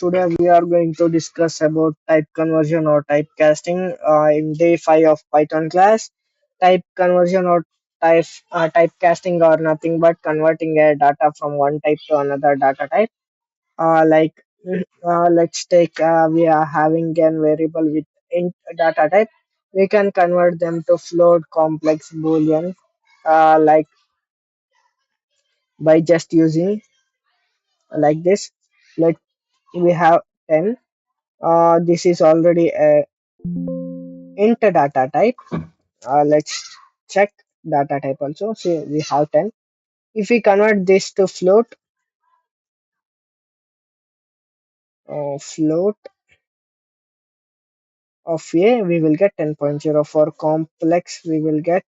today we are going to discuss about type conversion or typecasting in day 5 of Python class. Type conversion or typecasting are nothing but converting a data from one type to another data type. Like let's take we are having a variable with int data type. We can convert them to float, complex, boolean, like by just using like this. Let we have 10. This is already a int data type. Let's check data type also. See, we have 10. If we convert this to float of a, we will get 10.0. For complex, we will get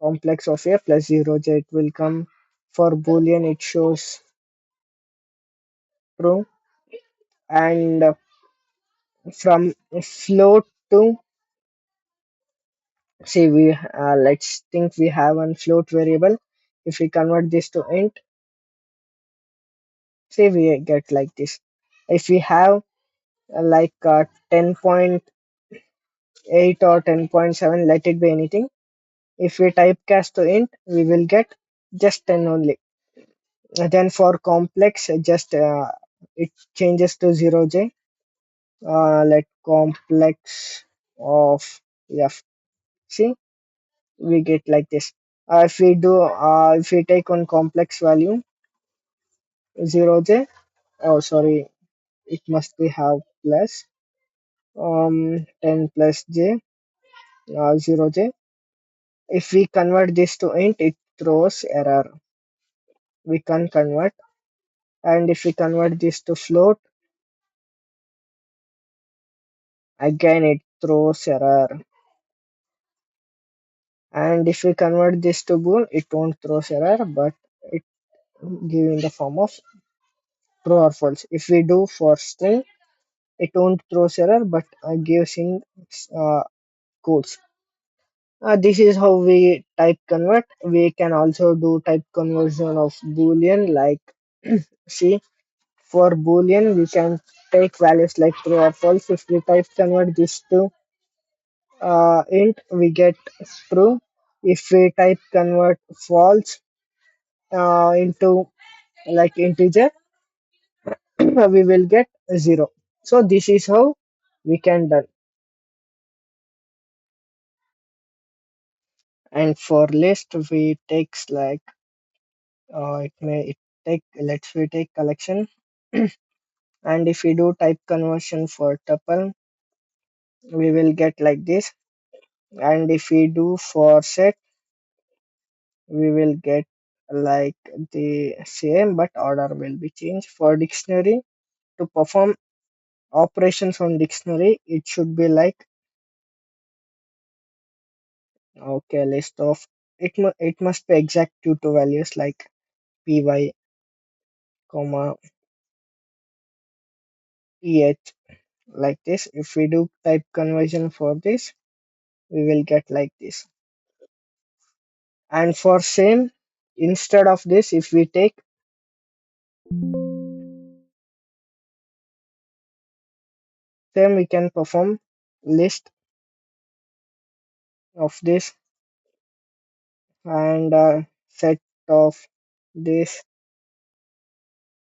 complex of a plus 0 j. It will come. For boolean, it shows true. And from float to, see, we let's think we have one float variable. If we convert this to int, say we get like this. If we have like 10.8 or 10.7, let it be anything. If we typecast to int, we will get just 10 only. Then for complex, just it changes to 0j. Let complex of f. See, we get like this. If we take one complex value 0j, oh sorry, it must be have plus 10 plus j 0j. If we convert this to int, it throws error. We can't convert. And if we convert this to float, again it throws error. And if we convert this to bool, it won't throw error, but it give in the form of true or false. If we do for string, it won't throw error, but gives in codes. This is how we type convert. We can also do type conversion of boolean, like see, for boolean we can take values like true or false. If we type convert this to int, we get true. If we type convert false into like integer, we will get 0. So this is how we can done. And for list we takes like it may it take let's we take collection. And if we do type conversion for tuple, we will get like this. And if we do for set, we will get like the same, but order will be changed. For dictionary, to perform operations on dictionary, it should be like okay, list of it must be exact to values like py comma eh, like this. If we do type conversion for this, we will get like this. And for same, instead of this, if we take same, we can perform list of this and set of this.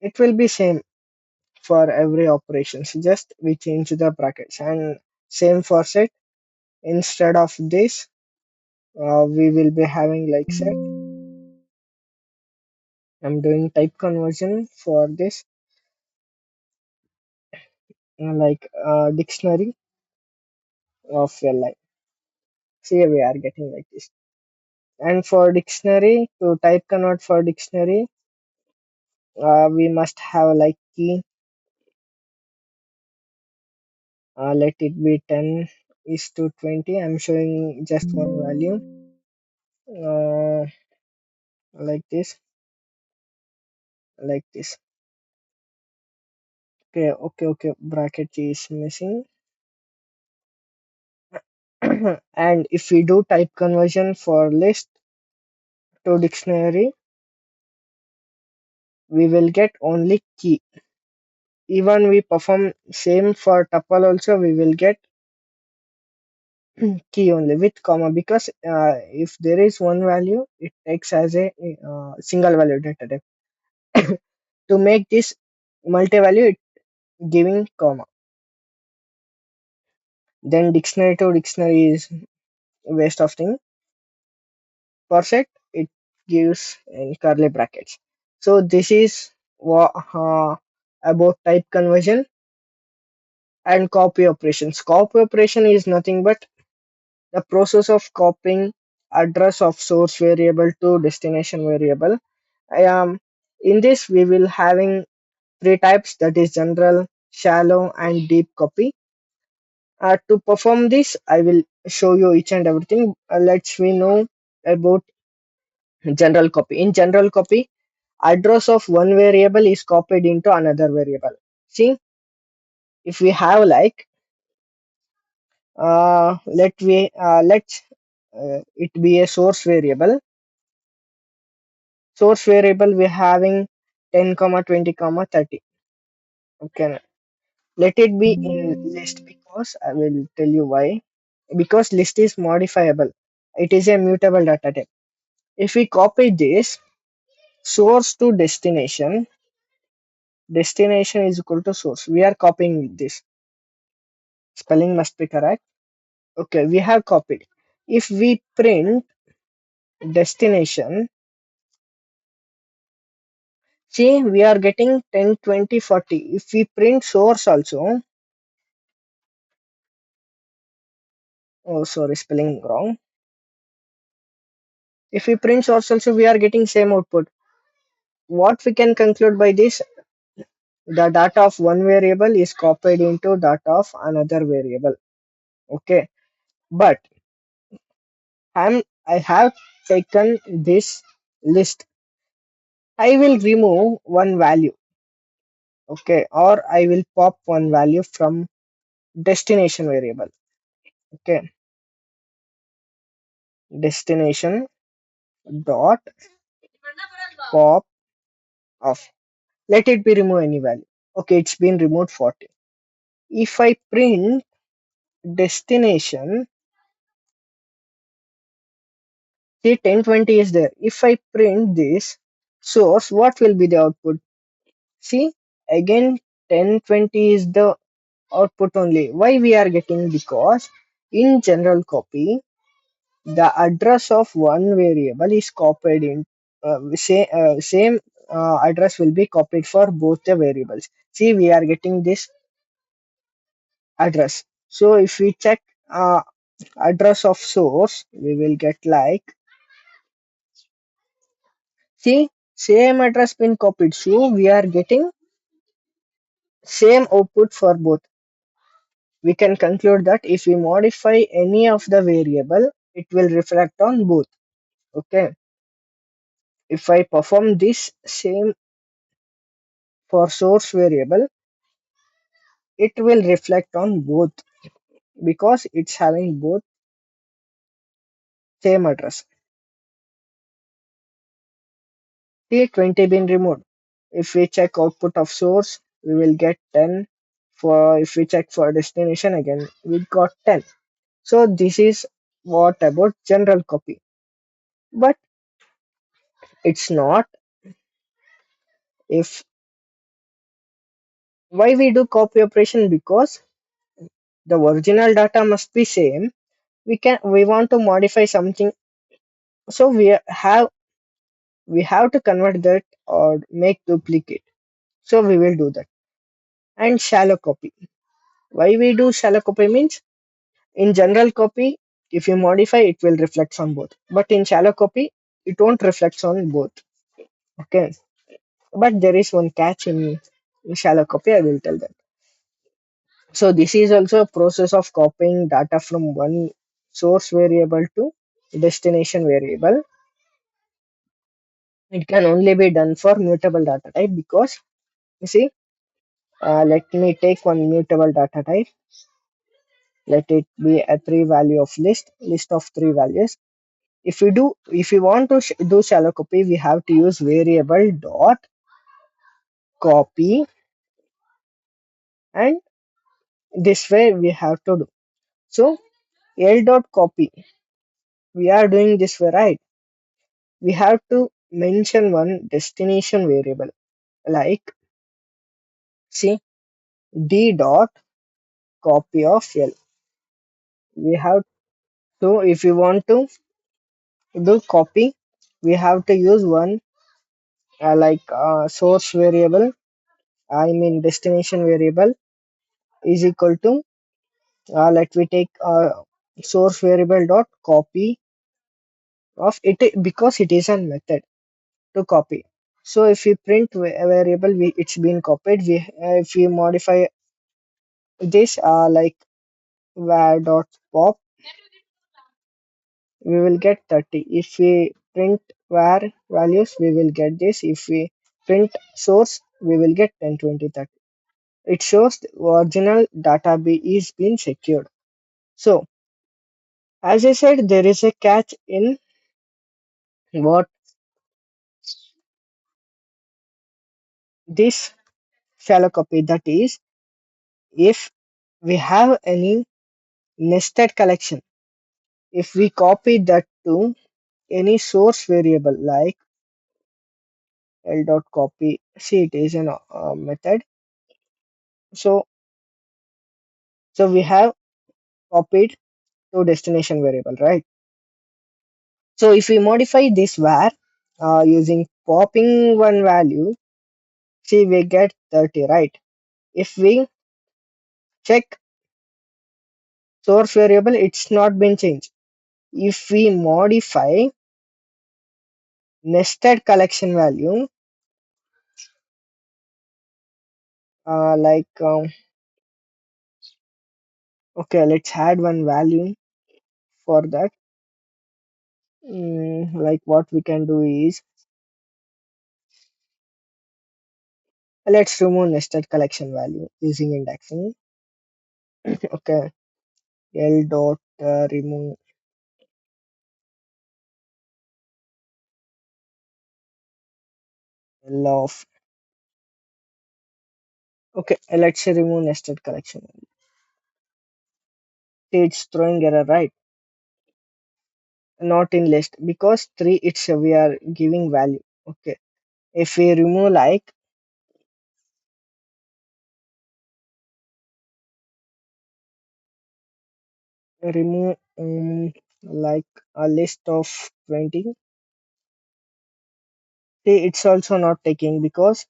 It will be same for every operations, just we change the brackets. And same for set, instead of this we will be having like set. I'm doing type conversion for this like dictionary of a line. See, we are getting like this. And for dictionary, to type convert for dictionary, we must have like key. Let it be 10 is to 20. I'm showing just one value uh, like this, like this. Okay, okay, okay. Bracket is missing. And if we do type conversion for list to dictionary, we will get only key. even we perform same for tuple also, we will get key only with comma, because if there is one value, it takes as a single value data type. To make this multi-value, it giving comma. Then dictionary to dictionary is waste of thing. For set, it gives in curly brackets. So this is what about type conversion and copy operations. Copy operation is nothing but the process of copying address of source variable to destination variable. In this we will having three types, that is general, shallow and deep copy. To perform this, I will show you each and everything. Let's we know about general copy. In general copy, address of one variable is copied into another variable. See, if we have like let's it be a source variable. Source variable we're having 10 comma 20 comma 30. Okay, let it be in list, because I will tell you why. Because list is modifiable, it is a mutable data type. If we copy this source to destination, destination is equal to source, we are copying this, spelling must be correct. Okay, we have copied. If we print destination, see we are getting 10 20 40. If we print source also, oh sorry, spelling wrong. If we print source also, we are getting same output. What we can conclude by this, the data of one variable is copied into data of another variable. Okay, but I have taken this list. I will remove one value. Okay, or I will pop one value from destination variable. Okay, destination dot pop of. Let it be remove any value. Okay, it's been removed 40. If I print destination, see 1020 is there. If I print this source, what will be the output? See, again 1020 is the output only. Why we are getting? Because in general copy, the address of one variable is copied in same address will be copied for both the variables. See, we are getting this address. So if we check address of source, we will get like, see, same address been copied. So we are getting same output for both. We can conclude that if we modify any of the variable, it will reflect on both. Okay. If I perform this same for source variable, it will reflect on both, because it's having both same address. See, 20 been removed. If we check output of source, we will get 10. For if we check for destination again, we got 10. So this is what about general copy. But it's not. If why we do copy operation, because the original data must be same. We want to modify something, so we have to convert that or make duplicate. So we will do that. And shallow copy. Why we do shallow copy means, in general copy, if you modify, it will reflect on both. But in shallow copy, it won't reflect on both. Okay. But there is one catch in shallow copy. I will tell that. So this is also a process of copying data from one source variable to destination variable. It can only be done for mutable data type, because you see, let me take one mutable data type. Let it be a three value of list of three values. If we want to do shallow copy, we have to use variable dot copy and this way we have to do. So L dot copy, we are doing this way, right? We have to mention one destination variable like, see, d dot copy of L. We have to, if we want to do copy, we have to use one source variable, I mean destination variable is equal to, let we take source variable dot copy of it, because it is a method to copy. So if we print a variable, it's been copied. If we modify this like var dot pop, we will get 30. If we print var values, we will get this. If we print source, we will get 10, 20, 30. It shows the original database is being secured. So as I said, there is a catch in what this shallow copy, that is, if we have any nested collection, if we copy that to any source variable like l dot copy, see it is an method. So so we have copied to destination variable, right? So if we modify this var using popping one value, see we get 30, right? If we check source variable, it's not been changed. If we modify nested collection value, uh, like um, okay, let's add one value for that. Like what we can do is, let's remove nested collection value using indexing. Okay, l dot remove l of, okay, let's say remove nested collection value. See, it's throwing error, right? Not in list because three, it's we are giving value. Okay, if we remove like, remove like a list of 20, see it's also not taking because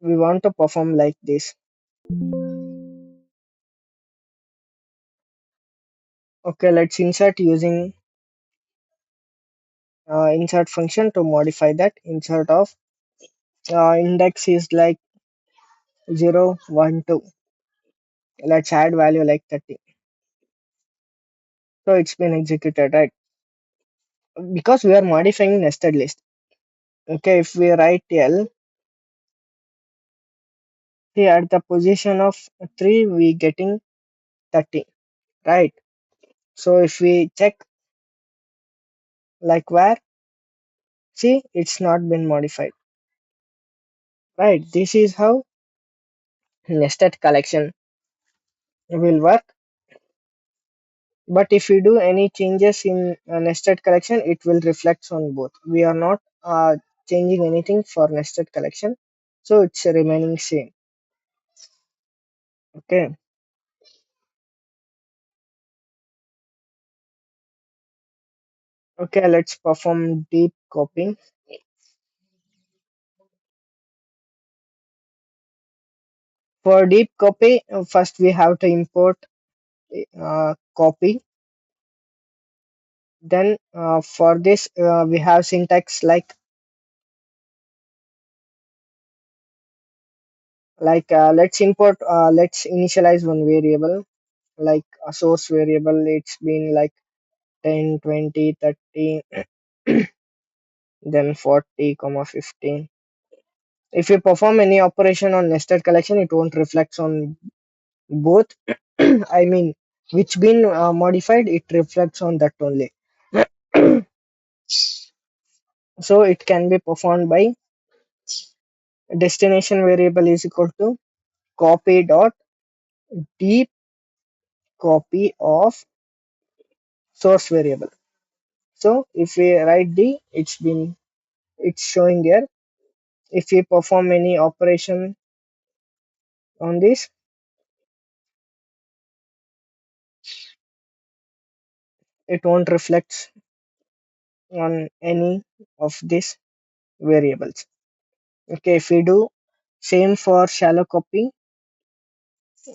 we want to perform like this. Okay, let's insert using insert function to modify that. Insert of index is like 0, 1, 2. Let's add value like 30. So it's been executed, right? Because we are modifying nested list. Okay, if we write L, see at the position of 3, we getting 30, right? So if we check like where, see it's not been modified, right? This is how nested collection will work. But if we do any changes in nested collection, it will reflect on both. We are not changing anything for nested collection, so it's remaining same. Okay, okay, let's perform deep copying. For deep copy, first we have to import copy. Then for this we have syntax let's import, let's initialize one variable like a source variable. It's been like 10, 20, 30, then 40, comma 15. If you perform any operation on nested collection, it won't reflect on both. I mean, which been modified, it reflects on that only. So it can be performed by Destination variable is equal to copy dot deep copy of source variable. So if we write D, it's showing here. If we perform any operation on this, it won't reflect on any of these variables. Okay, if we do same for shallow copy,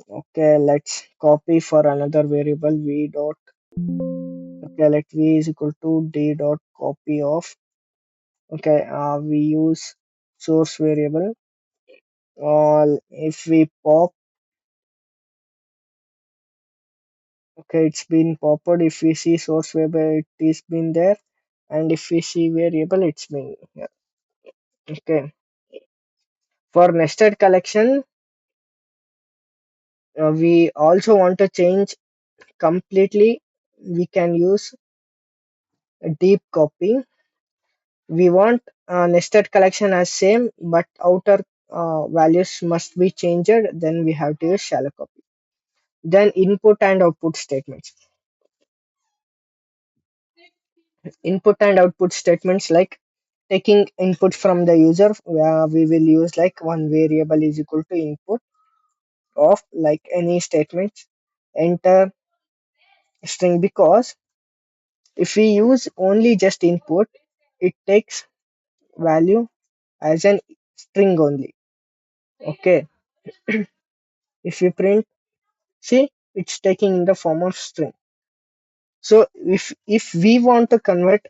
okay, let's copy for another variable v dot. Okay, let v is equal to d dot copy of. Okay, we use source variable. If we pop, okay, it's been popped. If we see source variable, it is been there, and if we see variable, it's been here. Okay, for nested collection, we also want to change completely. We can use a deep copy. We want nested collection as same, but outer values must be changed. Then we have to use shallow copy. Then input and output statements. Input and output statements like taking input from the user, we will use like one variable is equal to input of like any statements enter string, because if we use only just input, it takes value as an string only. Okay, if we print, see, it's taking in the form of string. So if we want to convert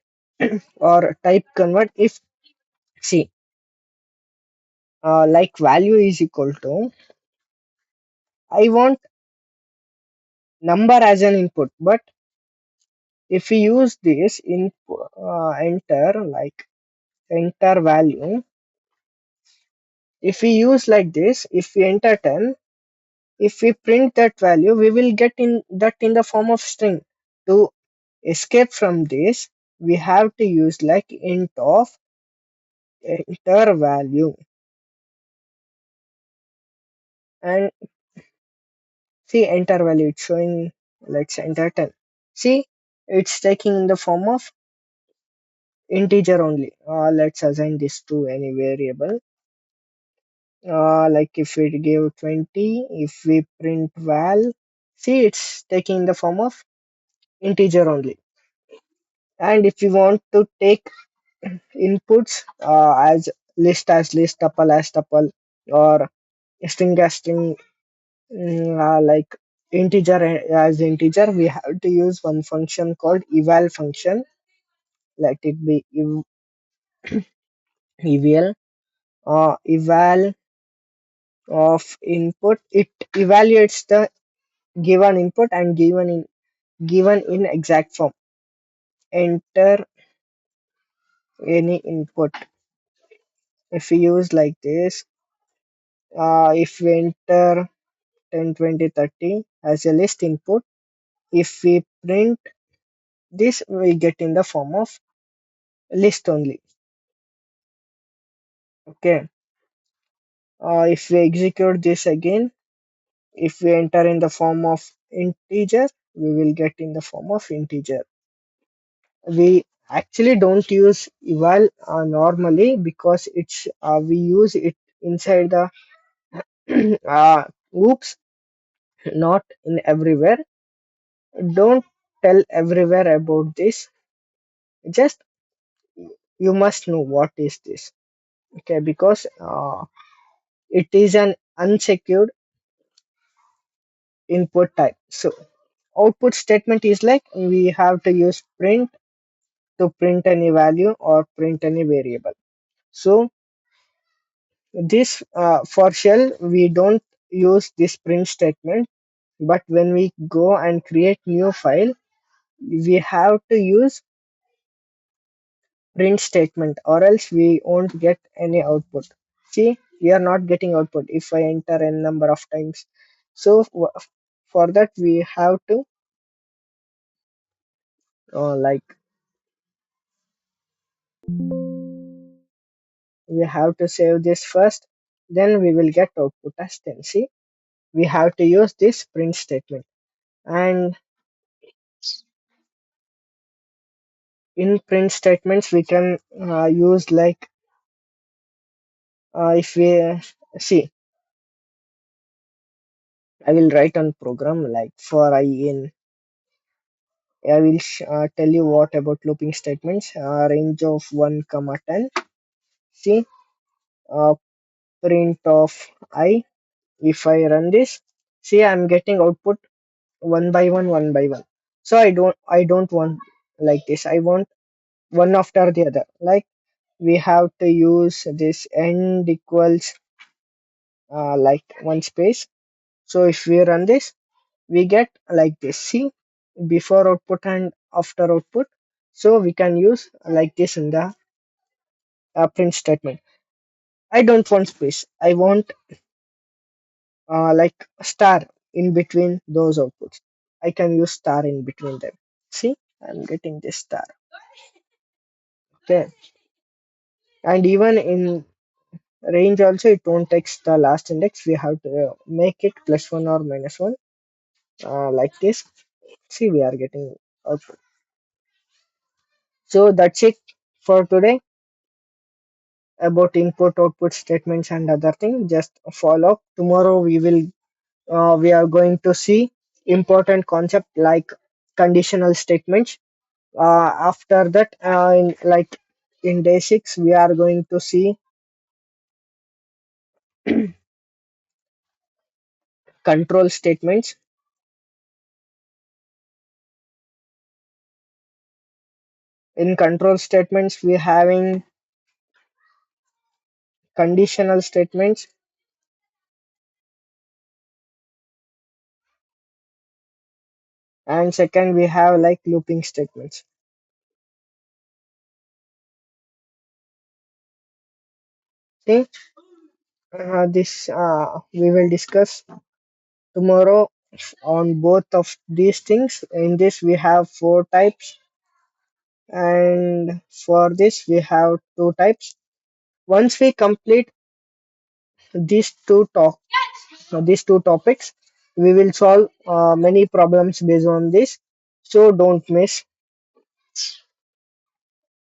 or type convert, if see like value is equal to, I want number as an input, but if we use this input enter like enter value, if we use like this, if we enter 10, if we print that value, we will get in that in the form of string. To escape from this, we have to use like int of enter value, and see enter value, it's showing, let's enter 10. See, it's taking in the form of integer only. Let's assign this to any variable. Like if we give 20, if we print val, see, it's taking the form of integer only. And if we want to take inputs as list, tuple as tuple, or string as string, like integer as integer, we have to use one function called eval function. Let it be eval, eval of input. It evaluates the given input and given in exact form. Enter any input. If we use like this, if we enter 10, 20, 30 as a list input, if we print this, we get in the form of list only. Okay. If we execute this again, if we enter in the form of integer, we will get in the form of integer. We actually don't use eval normally, because it's we use it inside the oops, not in everywhere. Don't tell everywhere about this. Just you must know what is this. Okay, because it is an unsecured input type. So output statement is like we have to use print to print any value or print any variable. So this for shell we don't use this print statement, but when we go and create new file, we have to use print statement, or else we won't get any output. See, we are not getting output if I enter n number of times. So for that we have to like we have to save this first. then we will get output as 10. See, we have to use this print statement. And in print statements, we can use like if we see, I will write on program like for I in. I will tell you what about looping statements. Range of 1 comma 10. See, uh, print of I. If I run this, see I'm getting output one by one. So I don't want like this. I want one after the other. Like we have to use this end equals like one space. So if we run this, we get like this. See, before output and after output. So we can use like this in the print statement. I don't want space. I want like star in between those outputs. I can use star in between them. See, I'm getting this star. Okay, and even in range also, it won't take the last index. We have to make it plus one or minus one, like this. See, we are getting output. So that's it for today about input output statements and other things. Just follow. Tomorrow we are going to see important concept like conditional statements. After that, in day 6, we are going to see control statements. In control statements, we having conditional statements, and second we have like looping statements. See, this we will discuss tomorrow on both of these things. In this we have four types, and for this we have two types. Once we complete these these two topics, we will solve many problems based on this. So don't miss.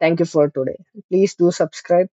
Thank you for today. Please do subscribe.